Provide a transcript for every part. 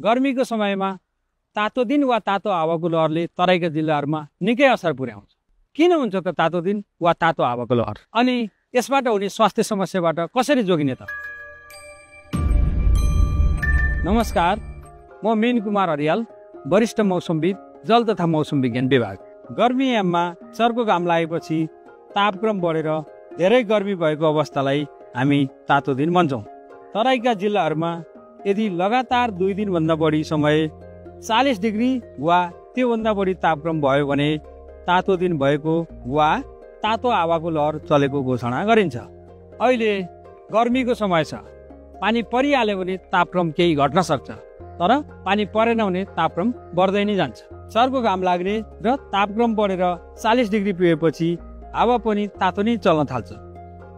गर्मीको समयमा तातो दिन वा तातो हावाको लहरले तराईका जिल्लाहरूमा निकै असर पुर्याउँछ। किन हुन्छ त तातो दिन वा तातो हावाको लहर? अनि यसबाट हुने स्वास्थ्य समस्याबाट कसरी जोगिने त? नमस्कार, म मीन कुमार हरियाल, वरिष्ठ मौसमविद, जल तथा मौसम विज्ञान विभाग। गर्मी याममा चर्को घाम लागेपछि तापक्रम बढेर धेरै गर्मी भएको अवस्थालाई हामी तातो दिन भन्छौँ। तराईका जिल्लाहरूमा यदि लगातार 2 दिनभन्दा बढी समय 40 डिग्री वा त्योभन्दा बढी तापक्रम भयो भने तातो दिन भएको वा तातो हावाको लहर चलेको घोषणा गरिन्छ। अहिले गर्मीको समय छ, पानी परिहाल्यो भने तापक्रम केही घट्न सक्छ, तर पानी परेन भने तापक्रम बढ्दै नै जान्छ। चर्को घाम लाग्ने र तापक्रम बढेर 40 डिग्री पुगेपछि हावा पनि तातो नै चल्न थाल्छ।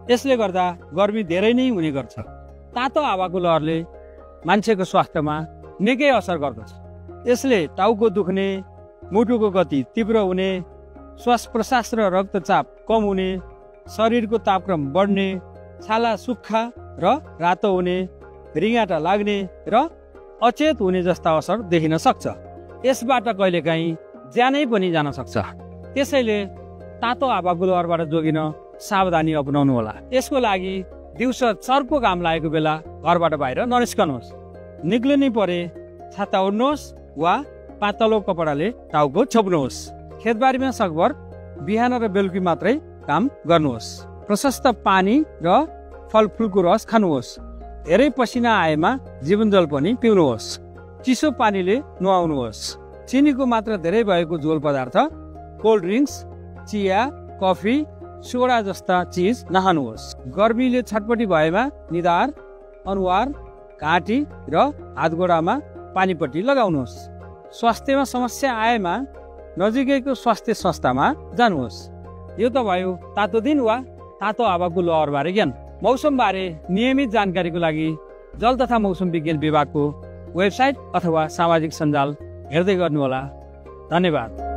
यसले गर्दा गर्मी धेरै नै हुने गर्छ। तातो हावाको लहरले मान्छेको स्वास्थ्यमा निकै असर गर्दछ। यसले टाउको दुख्ने, मुटुको गति तीव्र हुने, श्वास प्रश्वास र रक्तचाप कम हुने, शरीरको तापक्रम बढ्ने, छाला सुक्खा र रातो हुने, रिङ्गाटा लाग्ने र अचेत हुने जस्ता असर देखिन सक्छ। यसबाट कहिलेकाहीँ ज्यानै पनि जान सक्छ। त्यसैले तातो हावाको लहरबाट जोगिन सावधानी अपनाउनु होला। यसको लागि दिउँसो चर्को घाम लागेको बेला घरबाट बाहिर ननिस्कनुहोस्। निक्लिनै परे छाता ओढ्नुहोस् वा पातलो कपडाले टाउको छोप्नुहोस्। खेतबारीमा सकभर बिहान र बेलुकी मात्रै काम गर्नुहोस्। प्रशस्त पानी र फलफुलको रस खानुहोस्। धेरै पसिना आएमा जीवनजल पनि पिउनुहोस्। चिसो पानीले नुहाउनुहोस्। चिनीको मात्रा धेरै भएको झोल पदार्थ, कोल्ड ड्रिङ्क्स, चिया, कफी, सोडा जस्ता चिज नखानुहोस्। गर्मीले छटपटी भएमा निधार, अनुहार, घाँटी र हातगोडामा पानीपट्टी लगाउनुहोस्। स्वास्थ्यमा समस्या आएमा नजिकैको स्वास्थ्य संस्थामा जानुहोस्। यो त भयो तातो दिन वा तातो हावाको लहरबारे ज्ञान। मौसमबारे नियमित जानकारीको लागि जल तथा मौसम विज्ञान विभागको वेबसाइट अथवा सामाजिक सञ्जाल हेर्दै गर्नुहोला। धन्यवाद।